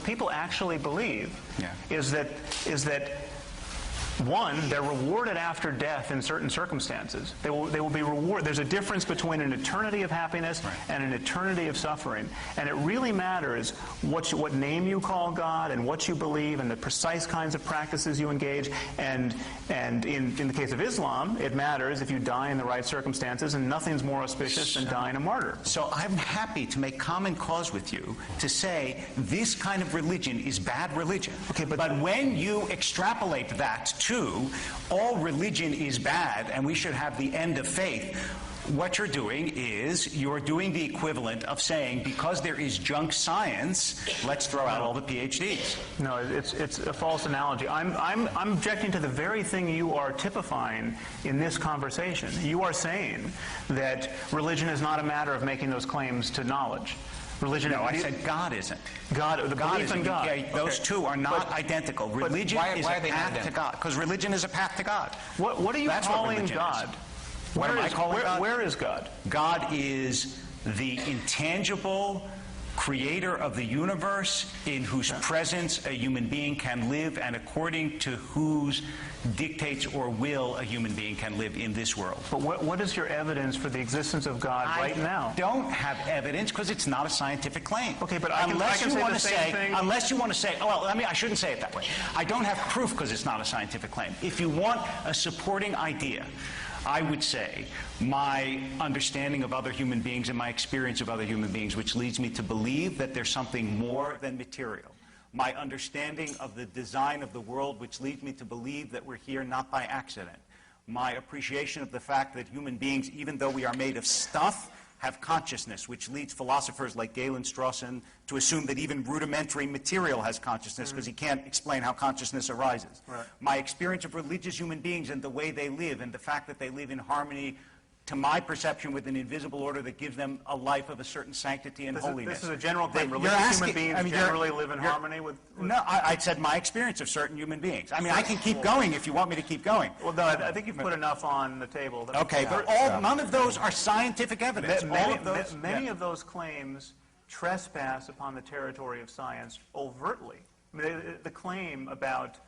people actually believe is that one, they're rewarded after death in certain circumstances. They will be rewarded. There's a difference between an eternity of happiness and an eternity of suffering. And it really matters what name you call God and what you believe and the precise kinds of practices you engage. And in the case of Islam, it matters if you die in the right circumstances, and nothing's more auspicious than dying a martyr. So I'm happy to make common cause with you to say this kind of religion is bad religion. Okay, but when you extrapolate that to all religion is bad and we should have the end of faith, what you're doing is you're doing the equivalent of saying because there is junk science, let's throw out all the PhDs. No, it's a false analogy. I'm objecting to the very thing you are typifying in this conversation. You are saying that religion is not a matter of making those claims to knowledge. Religion. No, I said God isn't. God, the belief in God. Yeah, those two are not identical. Religion is a path to God. Because religion is a path to God. What are you calling God? What am I calling God? Where is God? God is the intangible creator of the universe in whose presence a human being can live and according to whose dictates or will a human being can live in this world. But what is your evidence for the existence of God right now? I don't have evidence because it's not a scientific claim. Okay, but unless you want to say, oh, well, I shouldn't say it that way. I don't have proof because it's not a scientific claim. If you want a supporting idea, I would say my understanding of other human beings and my experience of other human beings, which leads me to believe that there's something more than material. My understanding of the design of the world, which leads me to believe that we're here not by accident. My appreciation of the fact that human beings, even though we are made of stuff, have consciousness, which leads philosophers like Galen Strawson to assume that even rudimentary material has consciousness because he can't explain how consciousness arises. Right. My experience of religious human beings and the way they live and the fact that they live in harmony, to my perception, with an invisible order that gives them a life of a certain sanctity and holiness. This is a general claim. Religious human beings generally live in harmony with... No, I said my experience of certain human beings. I mean, I can keep going if you want me to keep going. Well, no, I think you've put enough on the table. Okay, but none of those are scientific evidence. Many of those claims trespass upon the territory of science overtly. I mean, the claim about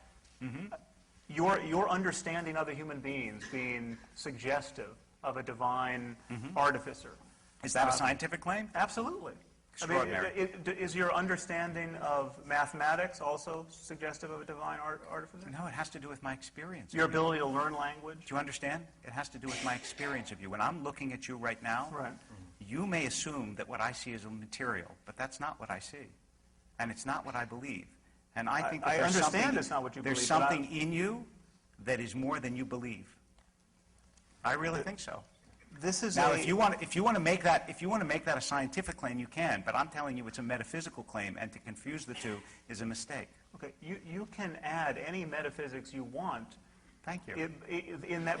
your understanding other human beings being suggestive of a divine artificer. Is that a scientific claim? Absolutely. Extraordinary. I mean, is your understanding of mathematics also suggestive of a divine artificer? No, it has to do with my experience. Your ability to learn language? Do you understand? It has to do with my experience of you. When I'm looking at you right now, you may assume that what I see is a material, but that's not what I see. And it's not what I believe. And I think that I understand it's not what you believe. There's something in you that is more than you believe. I really think so. This is now, if you want to make that a scientific claim, you can. But I'm telling you, it's a metaphysical claim, and to confuse the two is a mistake. Okay, you can add any metaphysics you want. Thank you.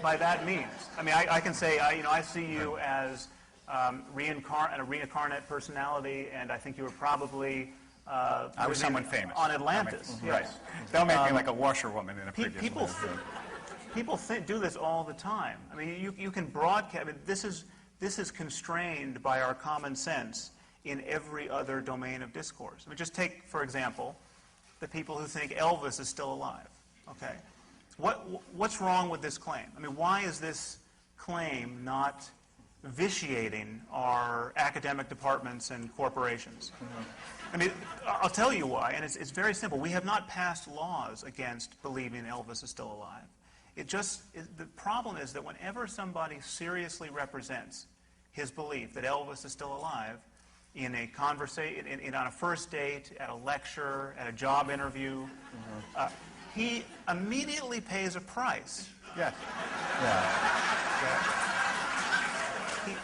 By that means, I mean, I can say, I see you as a reincarnate personality, and I think you were probably. I was someone famous on Atlantis. Right. Don't make me like a washerwoman in a previous People do this all the time. I mean, you can broadcast. I mean, this is constrained by our common sense in every other domain of discourse. I mean, just take, for example, the people who think Elvis is still alive. Okay, what's wrong with this claim? I mean, why is this claim not vitiating our academic departments and corporations? I mean, I'll tell you why, and it's very simple. We have not passed laws against believing Elvis is still alive. The problem is that whenever somebody seriously represents his belief that Elvis is still alive in a conversation, on a first date, at a lecture, at a job interview, he immediately pays a price. Yes.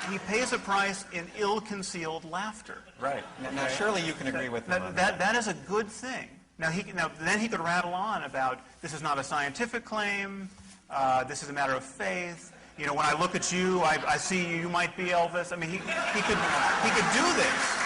He pays a price in ill-concealed laughter. Right. Now, surely you can agree with him on that. That is a good thing. Now, then he could rattle on about this is not a scientific claim. This is a matter of faith. You know, when I look at you, I see you might be Elvis. I mean, he could do this.